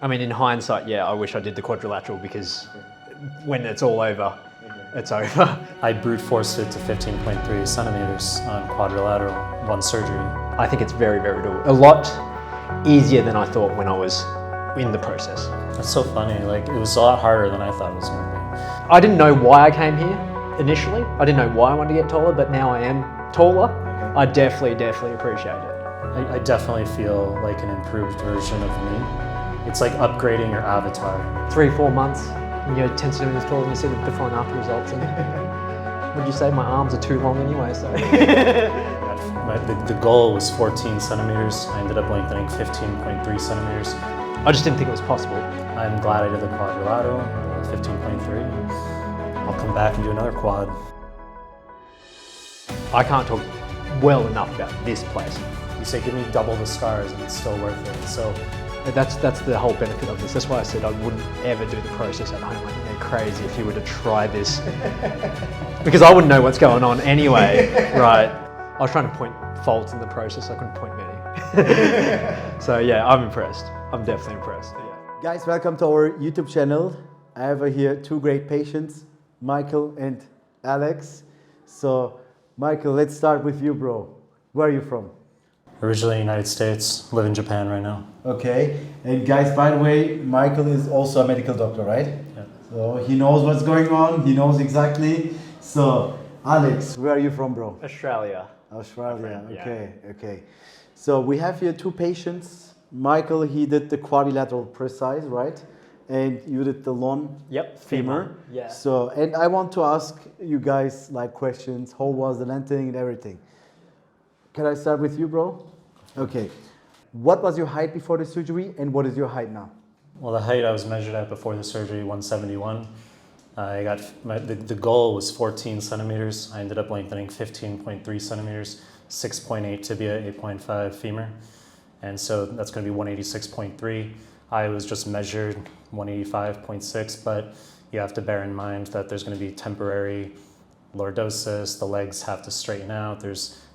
I mean, in hindsight, yeah, I wish I did the quadrilateral because when it's all over, it's over. I brute forced it to 15.3 centimeters on quadrilateral, one surgery. I think it's very, very doable. A lot easier than I thought when I was in the process. That's so funny. Like, it was a lot harder than I thought it was going to be. I didn't know why I came here initially. I didn't know why I wanted to get taller, but now I am taller. I definitely appreciate it. I definitely feel like an improved version of me. It's like upgrading your avatar. 3-4 months, and you're 10 centimeters taller, and you see the before and after results. And would you say my arms are too long anyway? So the goal was 14 centimeters. I ended up lengthening 15.3 centimeters. I just didn't think it was possible. I'm glad I did the quadrilateral, 15.3. I'll come back and do another quad. I can't talk well enough about this place. You say, give me double the scars and it's still worth it. So that's the whole benefit of this. That's why I said I wouldn't ever do the process at home. I think they're crazy if you were to try this. Because I wouldn't know what's going on anyway, right? I was trying to point faults in the process, I couldn't point many. So yeah, I'm impressed. I'm definitely impressed. Yeah. Guys, welcome to our YouTube channel. I have here two great patients, Michael and Alex. So Michael, let's start with you, bro. Where are you from? Originally United States, live in Japan right now. Okay, and guys, by the way, Michael is also a medical doctor, right? Yeah. So he knows what's going on, he knows exactly. So, Alex, where are you from, bro? Australia. Australia, Yeah. Okay. So we have here two patients. Michael, he did the quadrilateral precise, right? And you did the long femur. Yeah. So, and I want to ask you guys like questions. How was the lengthening and everything? Can I start with you, bro? Okay. What was your height before the surgery and what is your height now? Well, the height I was measured at before the surgery, 171. The goal was 14 centimeters. I ended up lengthening 15.3 centimeters, 6.8 tibia, 8.5 femur. And so that's going to be 186.3. I was just measured 185.6, but you have to bear in mind that there's going to be temporary lordosis. The legs have to straighten out.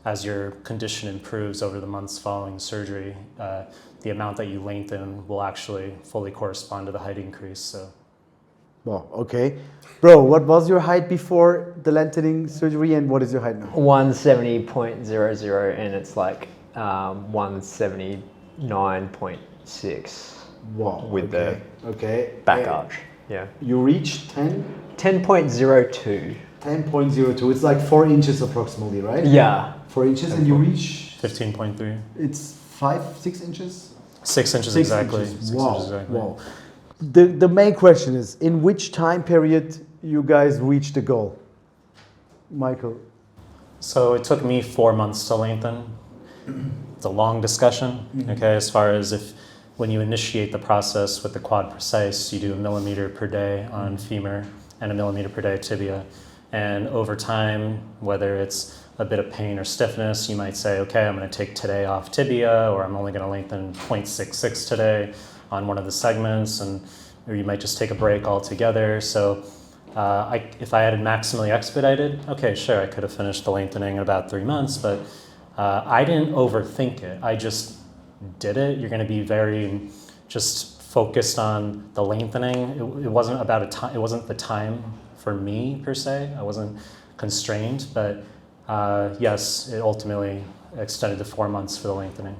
As your condition improves over the months following surgery, the amount that you lengthen will actually fully correspond to the height increase. So. Well, okay. Bro, what was your height before the lengthening surgery and what is your height now? 170.00 and it's like 179.6. Wow. With the back arch. Yeah. You reached 10? 10.02. 10.02. It's like 4 inches approximately, right? Yeah. 4 inches and you reach? 15.3. It's 6 inches? 6 inches 6 exactly. Inches. 6 Wow. inches exactly. Wow. The main question is, in which time period you guys reached the goal? Michael? So it took me 4 months to lengthen. It's a long discussion, okay, as far as when you initiate the process with the quad precise, you do 1 millimeter per day on femur and 1 millimeter per day tibia. And over time, whether it's a bit of pain or stiffness, you might say, okay, I'm going to take today off tibia, or I'm only going to lengthen 0.66 today on one of the segments, or you might just take a break altogether. So if I had it maximally expedited, okay, sure, I could have finished the lengthening in about 3 months, but I didn't overthink it. I just did it. You're going to be very just focused on the lengthening. It wasn't about a time. It wasn't the time for me per se. I wasn't constrained, but yes, it ultimately extended to 4 months for the lengthening.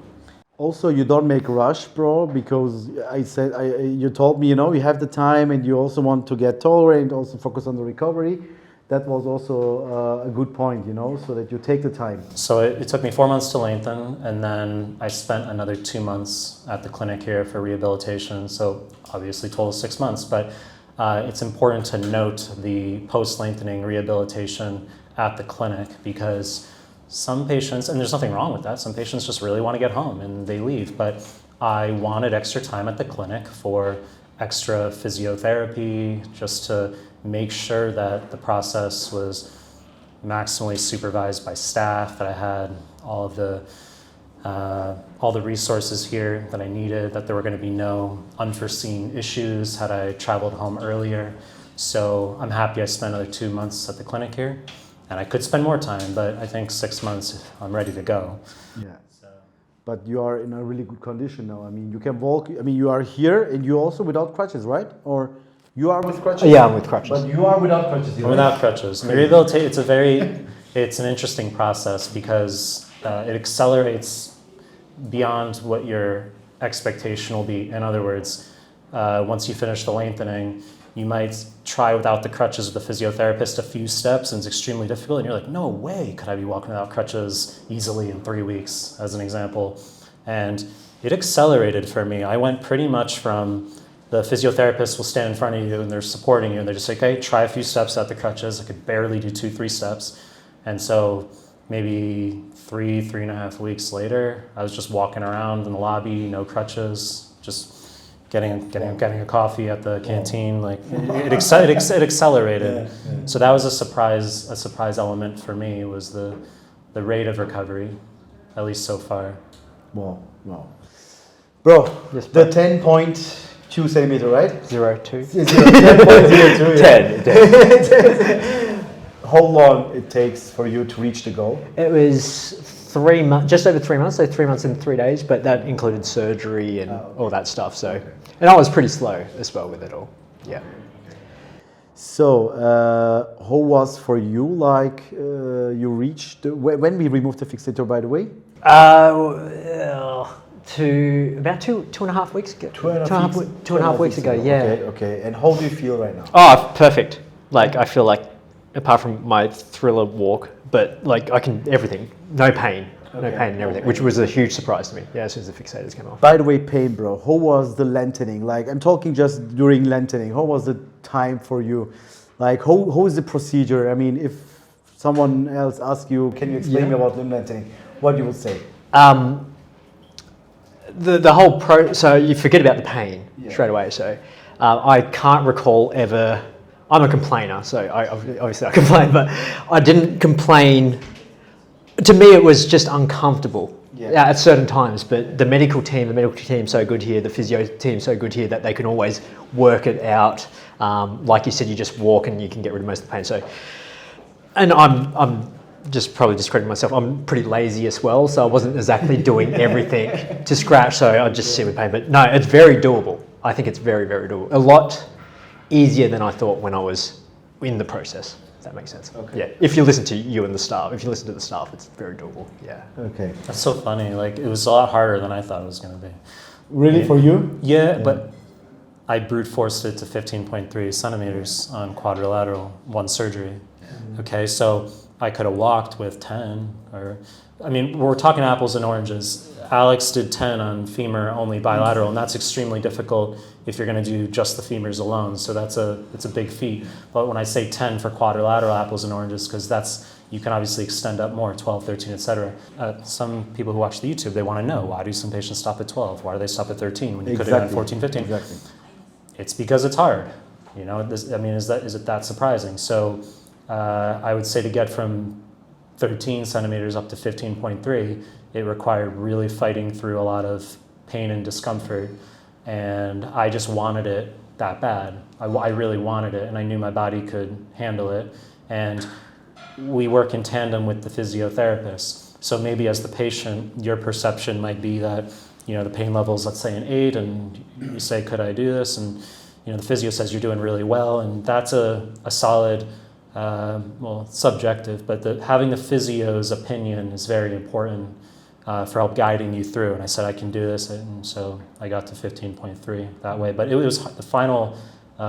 Also, you don't make a rush, bro, because you told me, you have the time and you also want to get taller and also focus on the recovery. That was also a good point, so that you take the time. So it took me 4 months to lengthen, and then I spent another 2 months at the clinic here for rehabilitation. So obviously total 6 months, but it's important to note the post-lengthening rehabilitation at the clinic, because some patients, and there's nothing wrong with that, some patients just really want to get home and they leave, but I wanted extra time at the clinic for extra physiotherapy, just to make sure that the process was maximally supervised by staff, that I had all the resources here that I needed, that there were going to be no unforeseen issues had I traveled home earlier. So I'm happy I spent another 2 months at the clinic here. And I could spend more time, but I think 6 months, I'm ready to go. Yeah. but you are in a really good condition now. I mean, you can walk. I mean, you are here, and you also without crutches, right? Or you are with crutches? Yeah, I'm with crutches. But you are without crutches. I'm without crutches. The rehabilitation, it's an interesting process because it accelerates beyond what your expectation will be. In other words, once you finish the lengthening, you might try without the crutches with the physiotherapist a few steps, and it's extremely difficult. And you're like, no way could I be walking without crutches easily in 3 weeks, as an example. And it accelerated for me. I went pretty much from the physiotherapist will stand in front of you and they're supporting you, and they're just like, okay, try a few steps without the crutches. I could barely do 2-3 steps. And so maybe 3.5 weeks later, I was just walking around in the lobby, no crutches, just getting a coffee at the canteen. Like it accelerated. Yeah. So that was a surprise element for me, was the rate of recovery, at least so far. Wow. Bro, Yes, the 10.2 centimeter, right? 0.2. 10.02. 10. How long it takes for you to reach the goal? It was 3 months, just over 3 months, so 3 months and 3 days, but that included surgery and all that stuff. So, and I was pretty slow as well with it all. Yeah. So, how was for you, like, you reached, when we removed the fixator, by the way? To about two and a half weeks ago. Two and a half weeks ago, yeah. Okay. And how do you feel right now? Oh, perfect. Like, I feel like, apart from my thriller walk, but like I can, everything, no pain and everything, which was a huge surprise to me. Yeah, as soon as the fixators came off. By the way, pain, bro, how was the lengthening? Like, I'm talking just during lengthening. How was the time for you? Like, how is the procedure? I mean, if someone else asks you, can you explain me about limb lengthening? What you would say? The whole so you forget about the pain straight away. So I can't recall ever. I'm a complainer, so obviously I complain, but I didn't complain. To me, it was just uncomfortable at certain times. But the medical team so good here, the physio team so good here that they can always work it out. Like you said, you just walk and you can get rid of most of the pain. So, and I'm just probably discrediting myself. I'm pretty lazy as well, so I wasn't exactly doing everything to scratch. So I'd just sit with pain. But no, it's very doable. I think it's very, very doable. A lot easier than I thought when I was in the process, if that makes sense. Okay. Yeah, if you listen to you and the staff, it's very doable. Yeah. Okay. That's so funny. Like, it was a lot harder than I thought it was going to be. Really, for you? Yeah, but I brute forced it to 15.3 centimeters on quadrilateral, one surgery. Okay, so I could have walked with 10, we're talking apples and oranges. Alex did 10 on femur only bilateral, and that's extremely difficult if you're going to do just the femurs alone. So it's a big feat. But when I say 10 for quadrilateral, apples and oranges, because you can obviously extend up more, 12, 13, etc. Some people who watch the YouTube, they want to know, why do some patients stop at 12? Why do they stop at 13 when you could have done 14, 15? Exactly. It's because it's hard. Is it that surprising? So I would say to get from 13 centimeters up to 15.3, it required really fighting through a lot of pain and discomfort, and I just wanted it that bad. I really wanted it, and I knew my body could handle it, and we work in tandem with the physiotherapist. So maybe as the patient, your perception might be that, the pain level's, let's say, an 8, and you say, could I do this? And the physio says you're doing really well, and that's a solid, subjective, but having the physio's opinion is very important for help guiding you through. And I said, I can do this, and so I got to 15.3 that way. But it was the final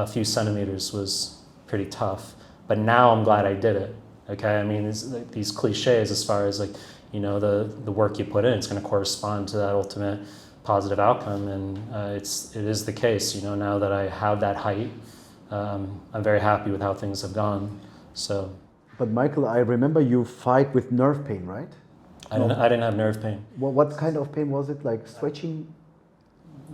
few centimeters was pretty tough. But now I'm glad I did it. Okay, I mean, these cliches as far as the work you put in, it's going to correspond to that ultimate positive outcome, and it is the case. Now that I have that height, I'm very happy with how things have gone. So. But Michael, I remember you fight with nerve pain, right? I didn't have nerve pain. What kind of pain was it? Like stretching?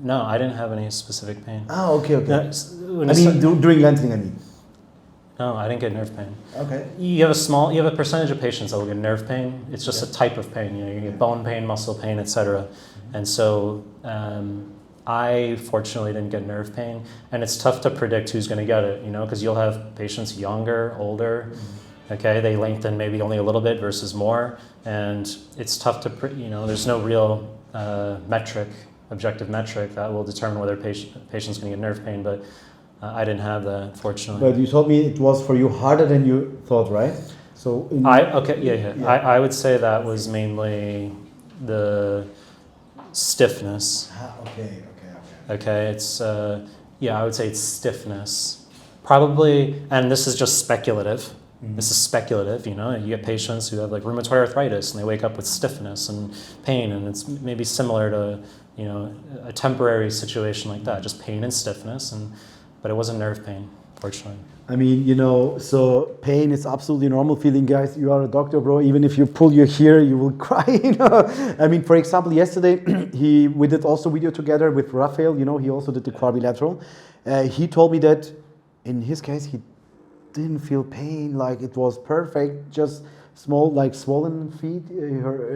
No, I didn't have any specific pain. Oh, okay. No, during lengthening, I mean. No, I didn't get nerve pain. Okay. You have a percentage of patients that will get nerve pain. It's just a type of pain. You get bone pain, muscle pain, etc. And so I fortunately didn't get nerve pain, and it's tough to predict who's going to get it. Because you'll have patients younger, older. Okay, they lengthen maybe only a little bit versus more, and it's tough to there's no real metric, objective metric that will determine whether patient's going to get nerve pain, but I didn't have that, fortunately. But you told me it was for you harder than you thought, right? So I would say that was mainly the stiffness. Okay, it's I would say it's stiffness. Probably, and this is just speculative. Mm-hmm. This is speculative, you know. You get patients who have like rheumatoid arthritis and they wake up with stiffness and pain, and it's maybe similar to, you know, a temporary situation like that, just pain and stiffness, but it wasn't nerve pain, fortunately. I mean, you know, so pain is absolutely normal feeling, guys. You are a doctor, bro. Even if you pull your hair, you will cry, you know. I mean, for example, yesterday, we did also video together with Raphael, you know, he also did the quadrilateral. He told me that in his case, he didn't feel pain, like it was perfect, just small, like swollen feet.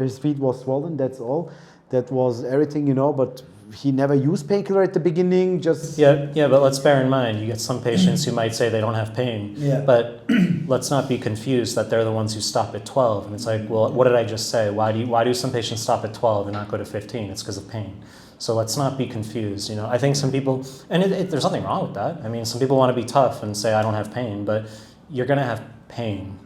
His feet was swollen, that's all. That was everything, you know, but he never used painkiller at the beginning, just... Yeah, but let's bear in mind, you get some patients who might say they don't have pain, but let's not be confused that they're the ones who stop at 12. And it's like, well, what did I just say? Why do some patients stop at 12 and not go to 15? It's because of pain. So let's not be confused, you know. I think some people, and there's nothing wrong with that. I mean, some people want to be tough and say, I don't have pain, but you're going to have pain.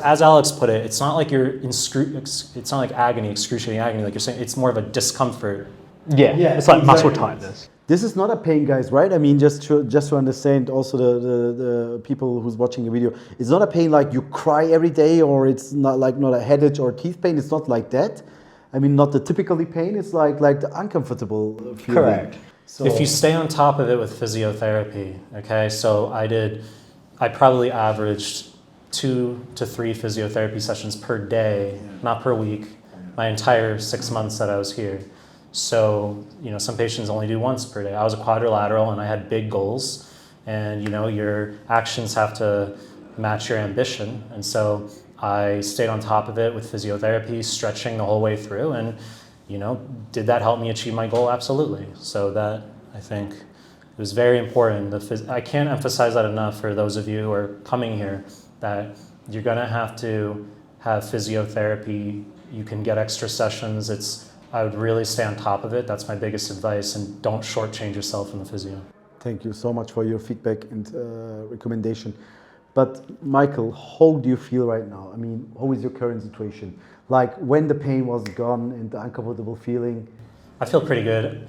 As Alex put it, it's not like it's not like agony, excruciating agony, like you're saying. It's more of a discomfort. Yeah, it's like muscle tightness. This is not a pain, guys, right? I mean, just to understand also the people who's watching the video, it's not a pain like you cry every day, or it's not a headache or teeth pain. It's not like that. I mean, not the typically pain. It's like the uncomfortable feeling. Correct. So if you stay on top of it with physiotherapy, okay, so I probably averaged 2 to 3 physiotherapy sessions per day, not per week, my entire 6 months that I was here. So, you know, some patients only do once per day. I was a quadrilateral and I had big goals, and, you know, your actions have to match your ambition. And so I stayed on top of it with physiotherapy, stretching the whole way through, and, you know, did that help me achieve my goal? Absolutely. So that, I think, it was very important. I can't emphasize that enough for those of you who are coming here, that you're going to have physiotherapy. You can get extra sessions. I would really stay on top of it. That's my biggest advice, and don't shortchange yourself in the physio. Thank you so much for your feedback and recommendation. But Michael, how do you feel right now? I mean, how is your current situation? Like when the pain was gone and the uncomfortable feeling? I feel pretty good.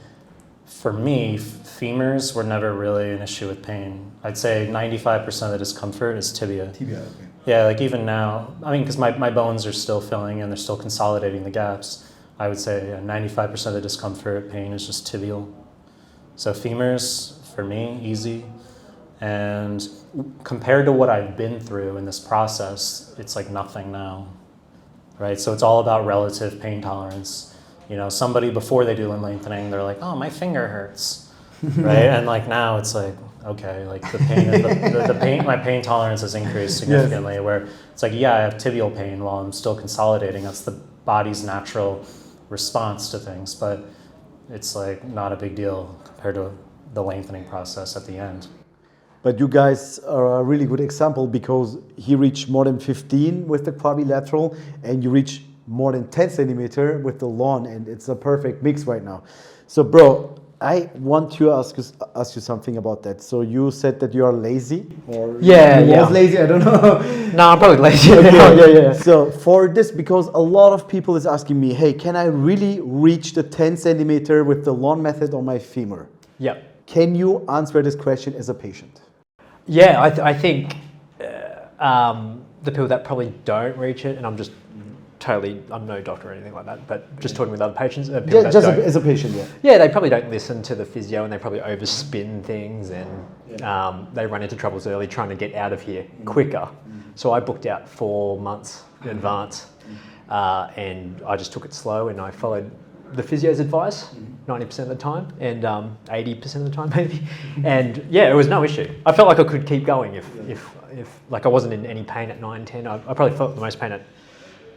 For me, femurs were never really an issue with pain. I'd say 95% of the discomfort is tibia. Tibia, okay. Yeah, like even now, I mean, because my bones are still filling and they're still consolidating the gaps. I would say 95% of the discomfort, pain is just tibial. So femurs, for me, easy. And compared to what I've been through in this process, it's like nothing now, right? So it's all about relative pain tolerance. You know, somebody before they do limblengthening, they're like, oh, my finger hurts, right? And like now it's like, okay, like the pain, my pain tolerance has increased significantly, where it's like, yeah, I have tibial pain while I'm still consolidating. That's the body's natural response to things, but it's like not a big deal compared to the lengthening process at the end. But you guys are a really good example, because he reached more than 15 with the quadrilateral and you reach more than 10 centimeter with the lawn, and it's a perfect mix right now. So bro, I want to ask you something about that. So you said that you are lazy, or you was lazy, I don't know. No, I'm probably lazy. Yeah. So for this, because a lot of people is asking me, hey, can I really reach the 10 centimeter with the lawn method on my femur? Yep. Can you answer this question as a patient? Yeah, I think the people that probably don't reach it, and I'm no doctor or anything like that, but just talking with other patients. Yeah, just as a patient, yeah. Yeah, they probably don't listen to the physio, and they probably overspin things, and they run into troubles early trying to get out of here quicker. So I booked out 4 months in advance, and I just took it slow, and I followed the physio's advice 90% of the time, and 80% of the time maybe. And yeah, it was no issue. I felt like I could keep going if like I wasn't in any pain at 9, 10. I probably felt the most pain at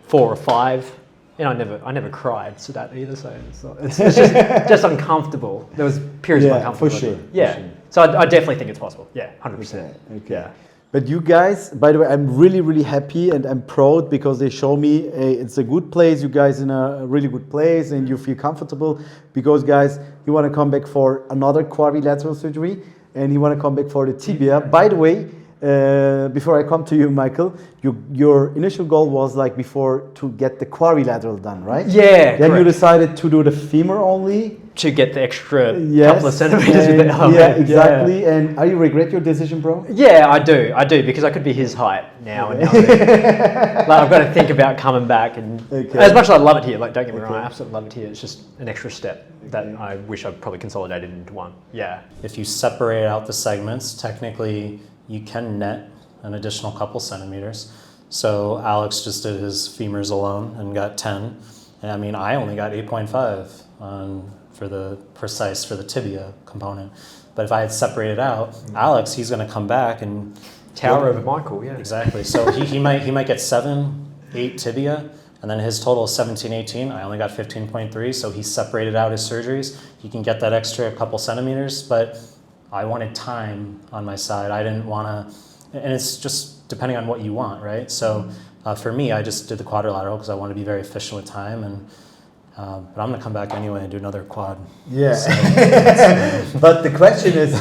4 or 5, and I never cried, Sedat, either. So it's just uncomfortable. There was periods of uncomfortable. For sure. Yeah. For sure. So I definitely think it's possible. Yeah, 100%. Okay. Yeah. But you guys, by the way, I'm really, really happy and I'm proud because they show me it's a good place. You guys in a really good place and you feel comfortable because guys, you want to come back for another quadrilateral surgery and you want to come back for the tibia. By the way, before I come to you, Michael, your initial goal was like before to get the quadrilateral done, right? Yeah. Then correct. you decided to do the femur only. To get the extra Yes, couple of centimeters with and- the helmet. yeah, exactly. And are you regret your decision, bro? Yeah, I do, because I could be his height now. And now like, I've got to think about coming back, and Okay. as much as I love it here, like don't get me wrong, Okay. I absolutely love it here. It's just an extra step that I wish I'd probably consolidated into one. Yeah. If you separate out the segments, technically you can net an additional couple centimeters. So Alex just did his femurs alone and got 10. And I mean, I only got 8.5 for the tibia component. But if I had separated out, Alex, he's going to come back and Tower over Michael, yeah. Exactly. So he might get 7, 8 tibia, and then his total is 17, 18. I only got 15.3, so he separated out his surgeries. He can get that extra couple centimeters, but I wanted time on my side. I didn't want to, and it's just depending on what you want, right? So for me, I just did the quadrilateral because I want to be very efficient with time, and but I'm going to come back anyway and do another quad. Yeah. So, But the question is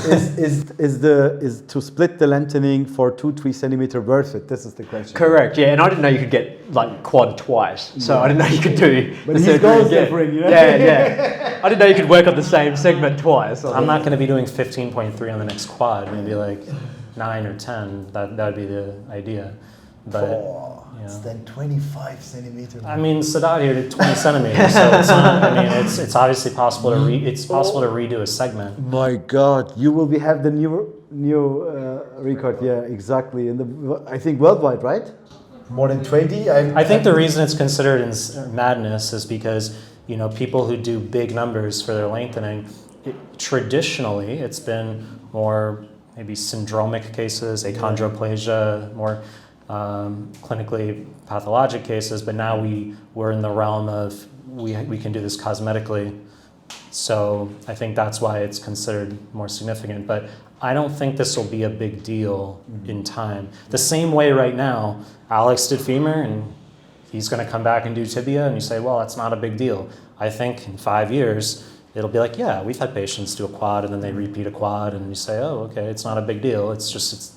to split the lengthening for 2-3 centimeter worth it? This is the question. Correct, yeah, and I didn't know you could get like quad twice, so I didn't know you could do But the his surgery goal is again. different, you know? Yeah. I didn't know you could work on the same segment twice. I'm not going to be doing 15.3 on the next quad, maybe like 9 or 10. That would be the idea. But It's then 25 centimeters. I mean, Sedat here did 20 centimeters, so it's not. I mean, it's obviously possible to redo a segment. My God, you will have the new record. Yeah, exactly. I think worldwide, right? More than 20. I think the reason it's considered madness is because people who do big numbers for their lengthening, traditionally it's been more maybe syndromic cases, achondroplasia, more clinically pathologic cases, but now we're in the realm of we can do this cosmetically. So I think that's why it's considered more significant. But I don't think this will be a big deal in time. The same way right now, Alex did femur and he's going to come back and do tibia, and you say, well, that's not a big deal. I think in 5 years, it'll be like, yeah, we've had patients do a quad and then they repeat a quad, and you say, oh, okay, it's not a big deal. It's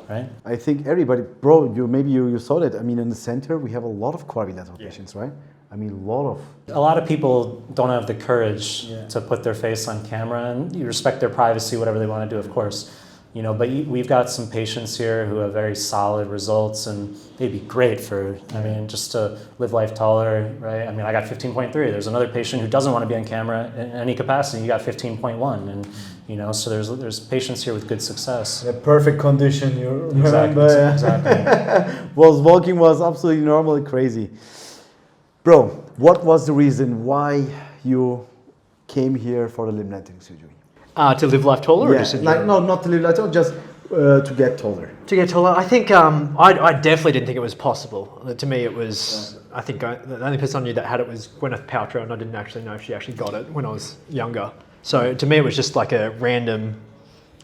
right? I think everybody, bro, you saw that. I mean, in the center, we have a lot of quadrilateral patients, right? I mean, A lot of people don't have the courage to put their face on camera, and you respect their privacy, whatever they want to do, of course. But we've got some patients here who have very solid results, and they'd be great for, just to Livelifetaller, right? I mean, I got 15.3. There's another patient who doesn't want to be on camera in any capacity. You got 15.1, and so there's patients here with good success. a perfect condition. You Exactly. remember? Exactly. Walking was absolutely normal and crazy. Bro, what was the reason why you came here for the limblengthening surgery? To live life taller? Or Yeah, just in like general? no, not to live lateral, just to get taller. To get taller, I think I definitely didn't think it was possible. To me, it was. I think the only person I knew that had it was Gwyneth Paltrow, and I didn't actually know if she actually got it when I was younger. So to me, it was just like a random.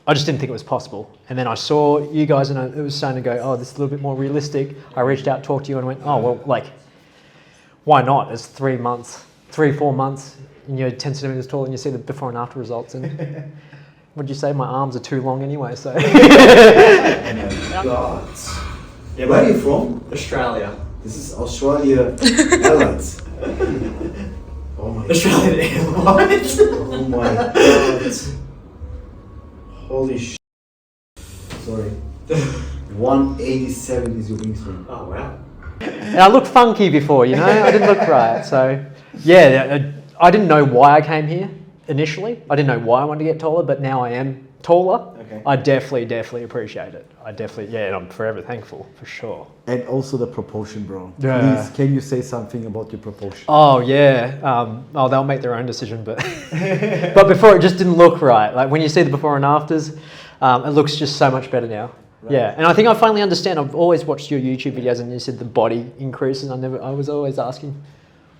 I just didn't think it was possible. And then I saw you guys, and it was starting to go, oh, this is a little bit more realistic. I reached out, talked to you, and went, oh well, like, why not? It's 3 months, 3-4 months, and you're 10 centimeters tall, and you see the before and after results. And what'd you say? My arms are too long anyway, so. God. Yeah, Where are you from? Australia. This is Australia Airlines. Oh my Australian Airlines. Oh my God. Holy sh. Sorry. 187 is your wingspan. Oh wow. And I looked funky before, I didn't look right. So, yeah, I didn't know why I came here initially. I didn't know why I wanted to get taller, but now I am taller. Okay. I definitely appreciate it. And I'm forever thankful, for sure. And also the proportion, bro. Yeah. Please, can you say something about your proportion? Oh, yeah. They'll make their own decision, but but before it just didn't look right. Like when you see the before and afters, it looks just so much better now. Right. Yeah, and I think I finally understand. I've always watched your YouTube videos, and you said the body increases. I was always asking,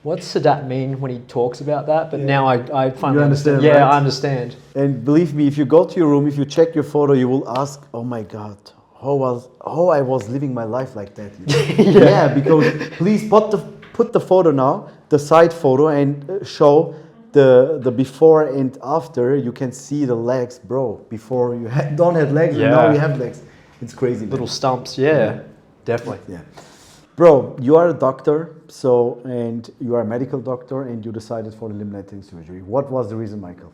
what's Sedat mean when he talks about that? But now I finally You understand, Yeah, right? I understand. And believe me, if you go to your room, if you check your photo, you will ask, oh my God, how I was living my life like that. You know? Yeah, because please put the photo now, the side photo, and show the before and after. You can see the legs, bro. Before you don't have legs, and now you have legs. It's crazy. Man. Little stumps, yeah, definitely. Yeah. Bro, you are a doctor, and you are a medical doctor, and you decided for the limblengthening surgery. What was the reason, Michael?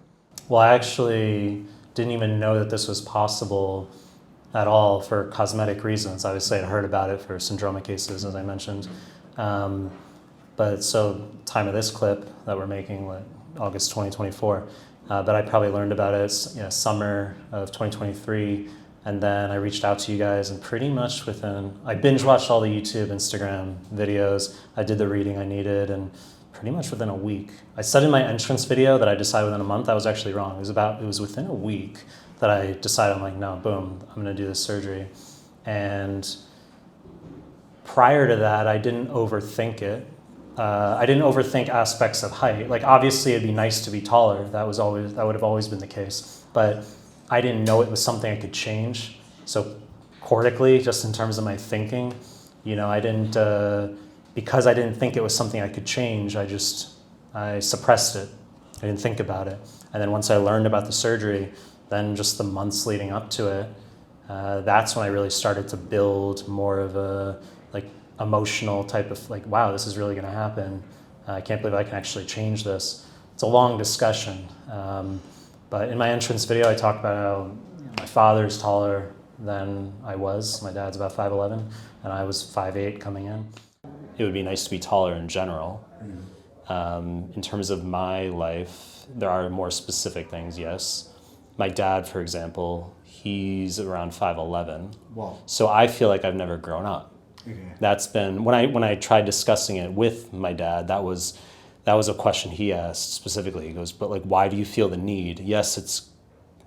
Well, I actually didn't even know that this was possible at all for cosmetic reasons. Obviously, I'd heard about it for syndromic cases, as I mentioned. But so, time of this clip that we're making, August 2024, but I probably learned about it summer of 2023. And then I reached out to you guys, and pretty much I binge watched all the YouTube, Instagram videos. I did the reading I needed, and pretty much within a week. I said in my entrance video that I decided within a month. I was actually wrong. It was within a week that I decided, I'm like, no, boom, I'm gonna do this surgery. And prior to that, I didn't overthink it. I didn't overthink aspects of height. Like, obviously it'd be nice to be taller. That would have always been the case. But I didn't know it was something I could change. So cortically, just in terms of my thinking, I didn't, because I didn't think it was something I could change, I suppressed it. I didn't think about it. And then once I learned about the surgery, then just the months leading up to it, that's when I really started to build more of a emotional type of wow, this is really gonna happen. I can't believe I can actually change this. It's a long discussion. But in my entrance video, I talked about how my father's taller than I was. My dad's about 5'11", and I was 5'8" coming in. It would be nice to be taller in general. In terms of my life, there are more specific things, yes. My dad, for example, he's around 5'11". Wow. So I feel like I've never grown up. Okay. That's been, when I tried discussing it with my dad, that was a question he asked specifically. He goes, but why do you feel the need? Yes, it's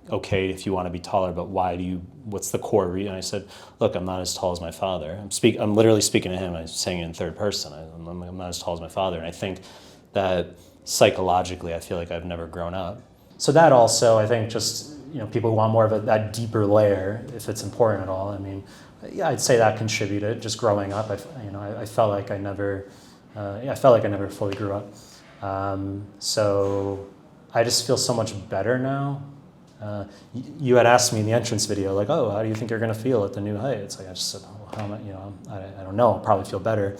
okay if you want to be taller, but what's the core reason? I said, look, I'm not as tall as my father. I'm literally speaking to him. I'm saying it in third person. I'm not as tall as my father. And I think that psychologically, I feel like I've never grown up. So that also, I think just, people want more of that deeper layer, if it's important at all. I mean, yeah, I'd say that contributed. Just growing up, I felt like I never fully grew up. So I just feel so much better now. You had asked me in the entrance video, oh, how do you think you're going to feel at the new height? It's I just said, I don't know. I'll probably feel better.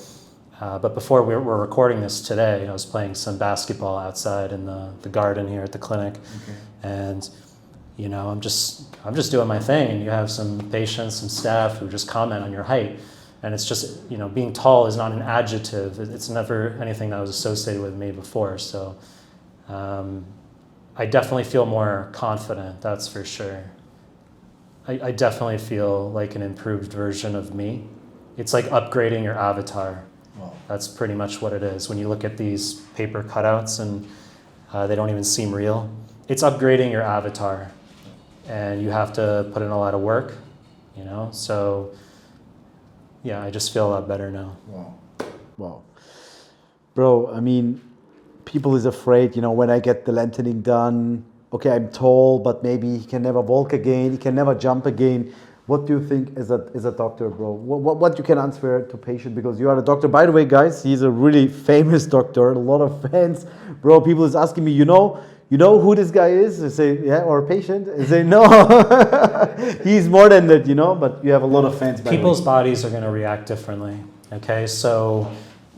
But before we're recording this today, I was playing some basketball outside in the garden here at the clinic, and I'm just doing my thing, and you have some patients, some staff who just comment on your height. And it's just, being tall is not an adjective. It's never anything that was associated with me before. So I definitely feel more confident, that's for sure. I definitely feel like an improved version of me. It's like upgrading your avatar. Wow. That's pretty much what it is. When you look at these paper cutouts and they don't even seem real, it's upgrading your avatar. And you have to put in a lot of work, so... Yeah, I just feel a lot better now. Wow. Bro, I mean, people is afraid, when I get the lengthening done, okay, I'm tall, but maybe he can never walk again, he can never jump again. What do you think as a doctor, bro? What you can answer to patient, because you are a doctor. By the way, guys, he's a really famous doctor, a lot of fans. Bro, people is asking me, you know who this guy is? I say, yeah, or a patient? I say, no. He's more than that, but you have a lot of fans. People's bodies are going to react differently, okay? So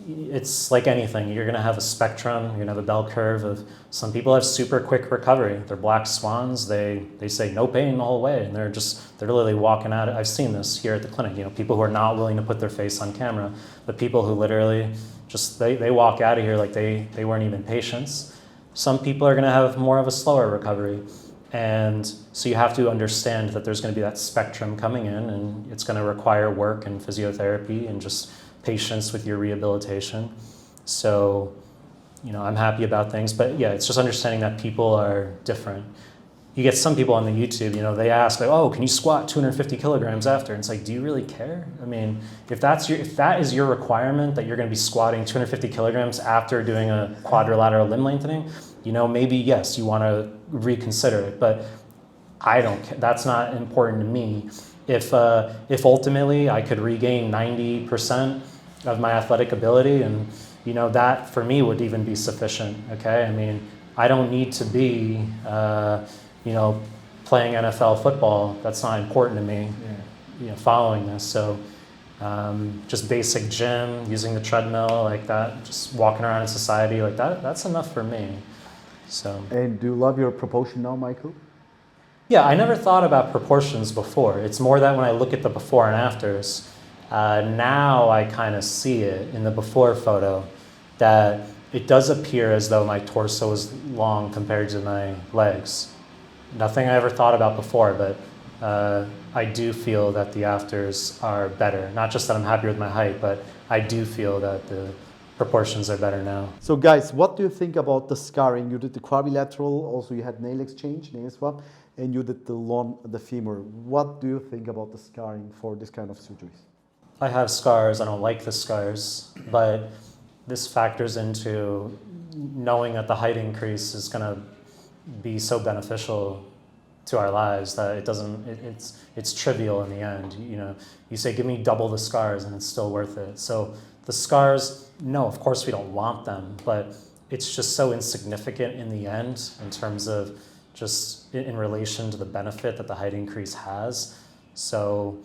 it's like anything. You're going to have a spectrum. You're going to have a bell curve of some people have super quick recovery. They're black swans. They say no pain the whole way, and they're literally walking at it. I've seen this here at the clinic, people who are not willing to put their face on camera, but people who literally just, they walk out of here like they weren't even patients. Some people are going to have more of a slower recovery. And so you have to understand that there's going to be that spectrum coming in, and it's going to require work and physiotherapy and just patience with your rehabilitation. So, I'm happy about things. But yeah, it's just understanding that people are different. You get some people on the YouTube, they ask, oh, can you squat 250 kilograms after? And it's do you really care? I mean, if that is your requirement, that you're going to be squatting 250 kilograms after doing a quadrilateral limb lengthening, maybe yes, you want to reconsider it, but I don't care. That's not important to me. if ultimately I could regain 90% of my athletic ability, and that for me would even be sufficient. Okay, I mean, I don't need to be playing NFL football. That's not important to me. Following this, so just basic gym, using the treadmill like that, just walking around in society like that, that's enough for me. So. And do you love your proportion now, Michael? Yeah, I never thought about proportions before. It's more that when I look at the before and afters, now I kind of see it in the before photo that it does appear as though my torso is long compared to my legs. Nothing I ever thought about before, but I do feel that the afters are better. Not just that I'm happy with my height, but I do feel that the proportions are better now. So guys, what do you think about the scarring? You did the quadrilateral, also you had nail exchange, nail swap, and you did the femur. What do you think about the scarring for this kind of surgeries? I have scars. I don't like the scars, but this factors into knowing that the height increase is going to be so beneficial to our lives that it's trivial in the end. You say, give me double the scars and it's still worth it. So the scars, no, of course we don't want them, but it's just so insignificant in the end in terms of just in relation to the benefit that the height increase has. So,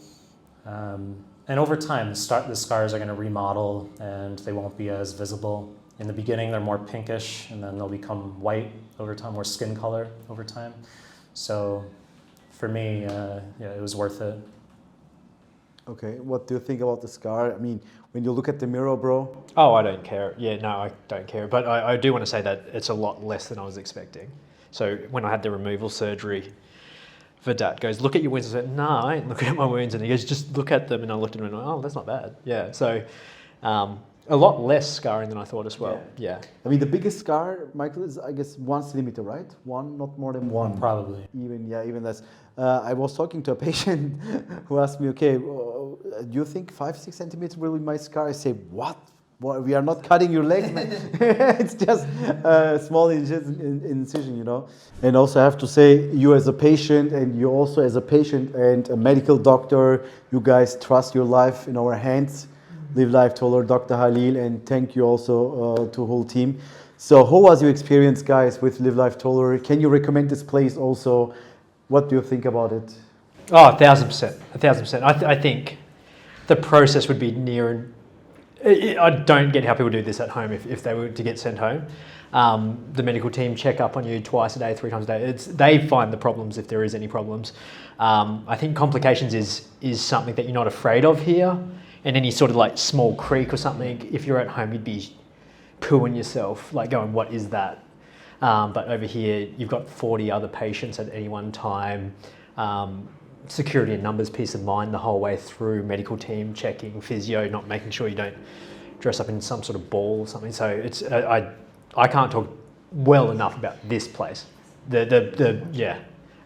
and over time, the scars are going to remodel and they won't be as visible. In the beginning, they're more pinkish, and then they'll become white over time, more skin color over time. So for me, it was worth it. Okay, what do you think about the scar? I mean, when you look at the mirror, bro. Oh, I don't care. Yeah, no, I don't care. But I do want to say that it's a lot less than I was expecting. So when I had the removal surgery, Sedat goes, look at your wounds. I said, no, I ain't looking at my wounds. And he goes, just look at them. And I looked at him and went, oh, that's not bad. Yeah, so a lot less scarring than I thought as well. Yeah. I mean, the biggest scar, Michael, is, I guess, 1 centimeter, right? One, not more than one. Probably. Even less. I was talking to a patient who asked me, okay, do you think 5-6 centimeters will be my scar? I say, what? Well, we are not cutting your legs, man. It's just a small incision, And also I have to say, you as a patient and you also as a patient and a medical doctor, you guys trust your life in our hands. Livelifetaller, Dr. Halil, and thank you also to the whole team. So how was your experience, guys, with Livelifetaller? Can you recommend this place also? What do you think about it? Oh, 1,000%. 1,000%. I think the process would be near. I don't get how people do this at home if they were to get sent home. The medical team check up on you twice a day, 3 times a day. They find the problems if there is any problems. I think complications is something that you're not afraid of here. And any sort of like small creak or something, if you're at home, you'd be pooing yourself, like going, what is that? But over here, you've got 40 other patients at any one time. Security and numbers, peace of mind the whole way through, medical team checking, physio, not making sure you don't dress up in some sort of ball or something. So it's I can't talk well enough about this place. It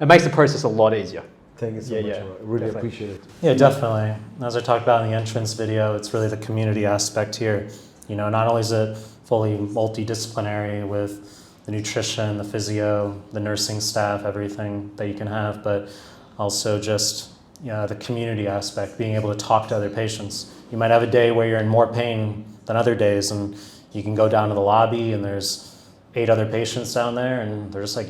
makes the process a lot easier. Thank you so much. I really appreciate it. Yeah, definitely. As I talked about in the entrance video, it's really the community aspect here. Not only is it fully multidisciplinary with the nutrition, the physio, the nursing staff, everything that you can have, but also just the community aspect, being able to talk to other patients. You might have a day where you're in more pain than other days, and you can go down to the lobby and there's 8 other patients down there, and they're just like,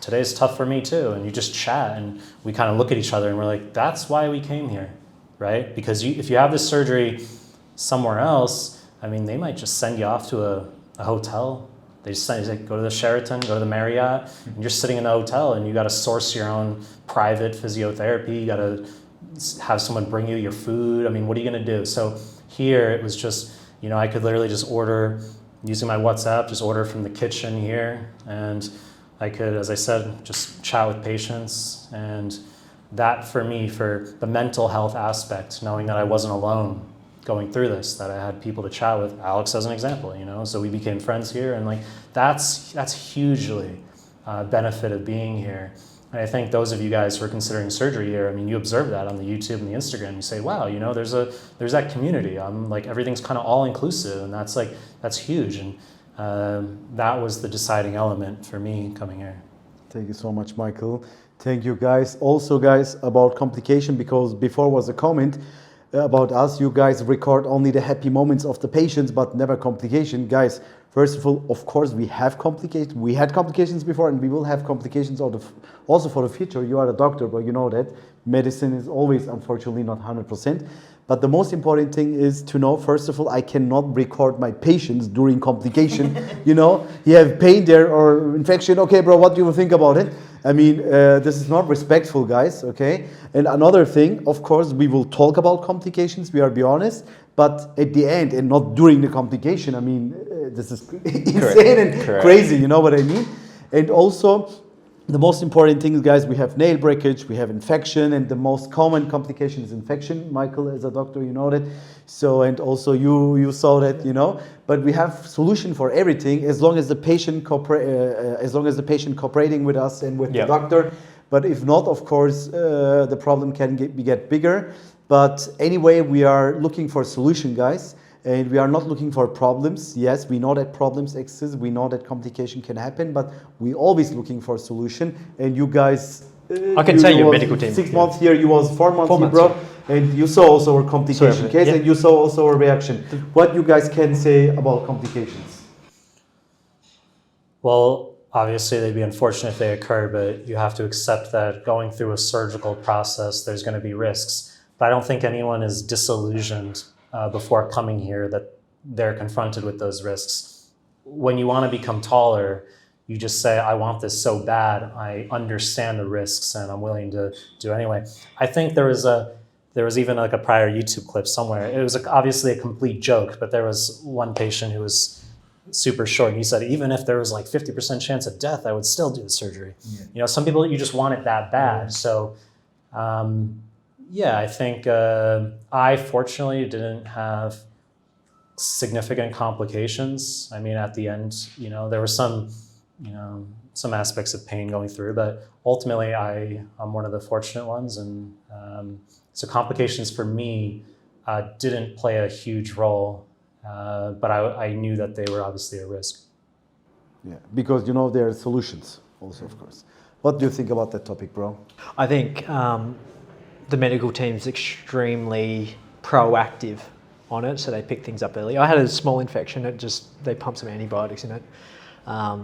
today's tough for me too. And you just chat, and we kind of look at each other and we're like, that's why we came here, right? Because if you have this surgery somewhere else, I mean, they might just send you off to a hotel. They just say, go to the Sheraton, go to the Marriott, and you're sitting in the hotel and you got to source your own private physiotherapy. You got to have someone bring you your food. I mean, what are you going to do? So here it was just, I could literally just order using my WhatsApp, just order from the kitchen here. And I could, as I said, just chat with patients. And that for me, for the mental health aspect, knowing that I wasn't alone going through this, that I had people to chat with, Alex as an example, so we became friends here, and like that's hugely benefit of being here. And I think those of you guys who are considering surgery here, I mean, you observe that on the YouTube and the Instagram. You say, wow, there's that community. Like everything's kind of all inclusive, and that's huge. And that was the deciding element for me coming here. Thank you so much, Michael. Thank you, guys. Also, guys, about complication, because before was a comment about us, you guys record only the happy moments of the patients, but never complication. Guys, first of all, of course, we have complications. We had complications before, and we will have complications also for the future. You are a doctor, but you know that medicine is always, unfortunately, not 100%. But the most important thing is to know, first of all, I cannot record my patients during complication. You know, you have pain there or infection. Okay, bro, what do you think about it? I mean, this is not respectful, guys, okay? And another thing, of course, we will talk about complications, we are be honest, but at the end and not during the complication. I mean, this is insane and crazy, you know what I mean? And also, the most important thing is, guys, we have nail breakage, we have infection, and the most common complication is infection. Michael, as a doctor, you know that. So, and also you saw that, you know. But we have solution for everything as long as the patient cooperating with us and with the doctor. But if not, of course, the problem can get bigger. But anyway, we are looking for a solution, guys. And we are not looking for problems. Yes, we know that problems exist. We know that complication can happen, but we're always looking for a solution. And you guys, I can tell your medical team. 6 months here, you was 4 months here, bro. And you saw also our complication case, and you saw also our reaction. What you guys can say about complications? Well, obviously they'd be unfortunate if they occur, but you have to accept that going through a surgical process, there's going to be risks. But I don't think anyone is disillusioned before coming here that they're confronted with those risks. When you want to become taller, you just say, I want this so bad, I understand the risks and I'm willing to do it anyway. I think there was even like a prior YouTube clip somewhere. It was obviously a complete joke, but there was one patient who was super short and he said, even if there was like 50% chance of death, I would still do the surgery. Yeah. You know, some people, you just want it that bad. Yeah. So, yeah, I think I fortunately didn't have significant complications. I mean, at the end, you know, there were some aspects of pain going through, but ultimately I'm one of the fortunate ones. And so complications for me didn't play a huge role, but I knew that they were obviously a risk. Yeah, because you know there are solutions also, of course. What do you think about that topic, bro? I think the medical team's extremely proactive on it, so they pick things up early. I had a small infection, they pumped some antibiotics in it.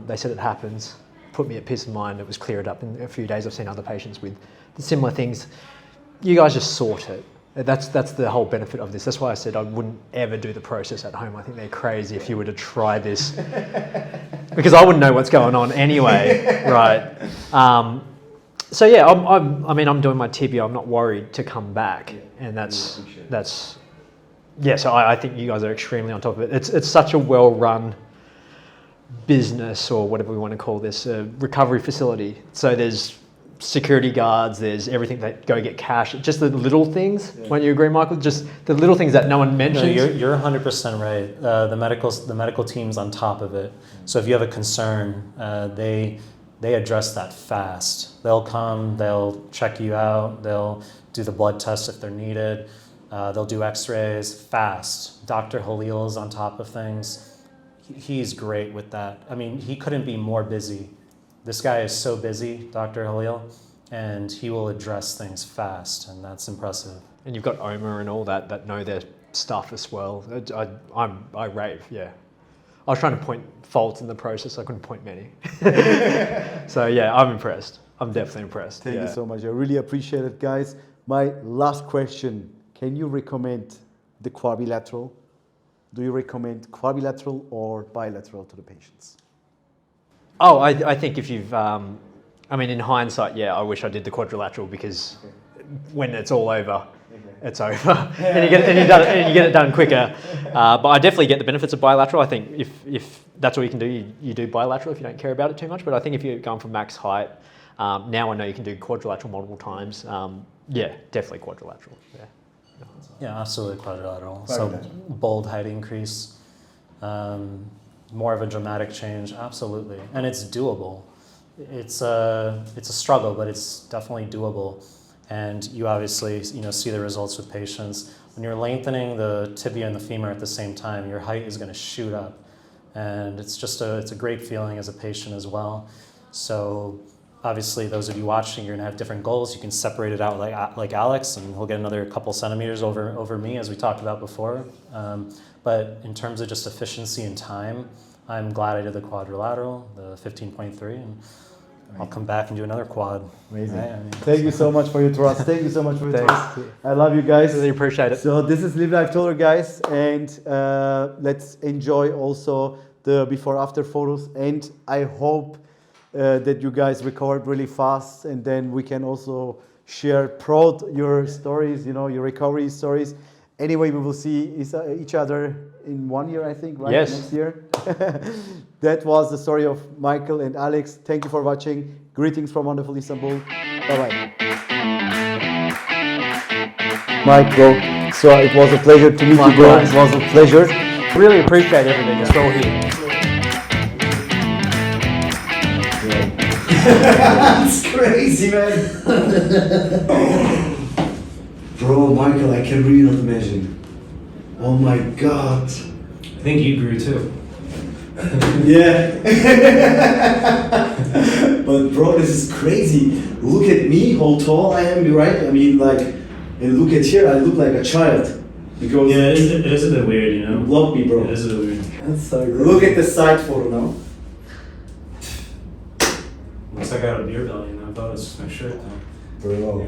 They said it happens, put me at peace of mind, it was cleared up in a few days. I've seen other patients with similar things. You guys just sort it. That's the whole benefit of this. That's why I said I wouldn't ever do the process at home. I think they're crazy if you were to try this, because I wouldn't know what's going on anyway, right? So yeah, I'm doing my tibia. I'm not worried to come back, and that's yeah. So I think you guys are extremely on top of it. It's such a well-run business, or whatever we want to call this, recovery facility. So there's security guards, there's everything that go get cash. Just the little things. Won't you agree, Michael? Just the little things that no one mentions. No, you're 100% right. The medical team's on top of it. So if you have a concern, they address that fast. They'll come, they'll check you out, they'll do the blood tests if they're needed, they'll do x-rays fast. Dr. Halil is on top of things. He's great with that. I mean, he couldn't be more busy. This guy is so busy, Dr. Halil, and he will address things fast, and that's impressive. And you've got OMA and all that know their stuff as well. I rave, yeah. I was trying to point faults in the process, I couldn't point many. So yeah, I'm impressed. I'm definitely impressed. Thank you so much. I really appreciate it, guys. My last question, can you recommend the quadrilateral? Do you recommend quadrilateral or bilateral to the patients? Oh, I think if you've, in hindsight, yeah, I wish I did the quadrilateral, because when it's all over, it's over, and you get it done quicker. But I definitely get the benefits of bilateral. I think if that's all you can do, you do bilateral if you don't care about it too much. But I think if you're going for max height, now I know you can do quadrilateral multiple times. Yeah, definitely quadrilateral. Yeah, absolutely quadrilateral. So bold height increase, more of a dramatic change, absolutely, and it's doable. It's a struggle, but it's definitely doable. And you obviously see the results with patients. When you're lengthening the tibia and the femur at the same time, your height is going to shoot up, and it's a great feeling as a patient as well. So obviously, those of you watching, you're gonna have different goals. You can separate it out like Alex, and he'll get another couple centimeters over me, as we talked about before. But in terms of just efficiency and time, I'm glad I did the quadrilateral, the 15.3, and I'll come back and do another quad. Amazing. Right? I mean, Thank you so much for your trust. Thank you so much for your Thanks. trust. I love you guys. Really appreciate it. So this is Livelifetaller, guys, and let's enjoy also the before-after photos. And I hope that you guys record really fast, and then we can also share your stories, you know, your recovery stories. Anyway, we will see each other in 1 year, I think, right? Yes. Next year. That was the story of Michael and Alex. Thank you for watching. Greetings from wonderful Istanbul. Bye-bye. Mike, bro. So it was a pleasure to meet you, bro. It was a pleasure. Really appreciate everything. It's all here. That's crazy, man. Bro, Michael, I can really not imagine. Oh my god. I think you grew too. Yeah. But bro, this is crazy. Look at me, how tall I am, right? I mean, like, and look at here, I look like a child. Because Yeah, it is a bit weird, you know? block me, bro. It is a bit weird. That's so good. Look at the side photo now. Looks like I got a beer belly, and I thought it was my shirt though. Bro,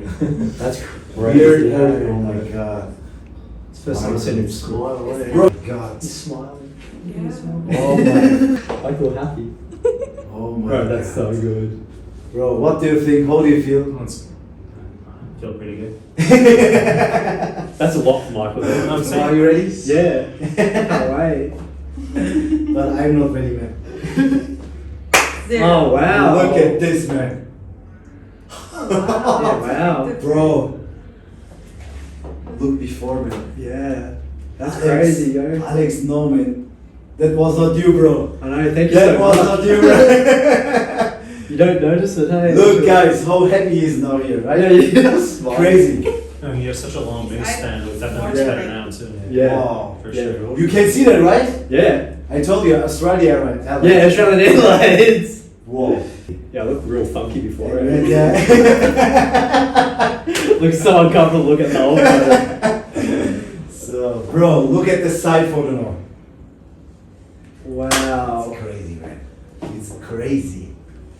That's weird. Oh my god. It's the first time I've seen him smile away. Bro, god. smiling. Oh my. I feel happy. Oh my god. good. Bro, what do you think? How do you feel? I feel pretty good. That's a lot for Michael. I'm saying- Are you ready? Yeah. Alright. But I'm not ready, man. Oh wow. Look at this, man. Wow. Bro. Look before, man. Yeah. That's Alex, crazy, yo. Alex, no, man. That was not you, bro. I know, thank you That so was much. not you, bro. You don't notice it, hey? Look, guys, how happy he is now here, right? Yeah, yeah. Smile. Crazy. I mean, you have such a long wingspan. With that, it's Yeah. better now too. Yeah. Wow. For Yeah. sure. You can see that, right? Yeah. I told you, Australia, right? Yeah, Australian Airlines. Whoa. Yeah, I look real funky before. Yeah. Looks so uncomfortable looking at the old photo. So, bro, look at the side photo now. Wow. It's crazy, man. It's crazy.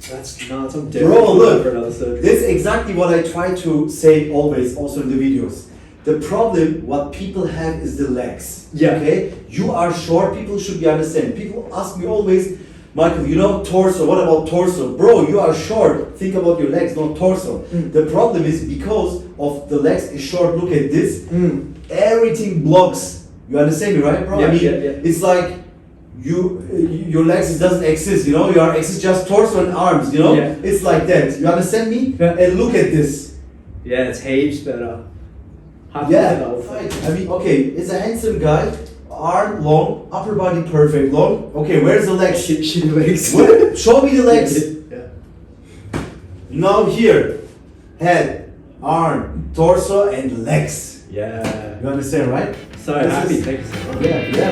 That's nuts. I'm Bro, look. for another surgery. That's exactly what I try to say always, also in the videos. The problem, what people have is the legs. Yeah. Okay? You are short, people should be understand. People ask me always, Michael, you know torso, what about torso? Bro, you are short, think about your legs, not torso. The problem is because of the legs is short, look at this, everything blocks. You understand me, right, bro? Yeah, I mean, yeah. it's like your legs it doesn't exist, you know, your exist just torso and arms, you know? Yeah. It's like that. You understand me? Yeah. And look at this. Yeah, it's heaps better. Yeah, right. I mean, okay, it's a handsome guy, arm long, upper body perfect long. Okay, where's the legs? Shitty legs. What? Show me the legs. Yeah. Now here, head, arm, torso, and legs. Yeah. You understand, right? So happy. Thank you so much. Yeah, yeah.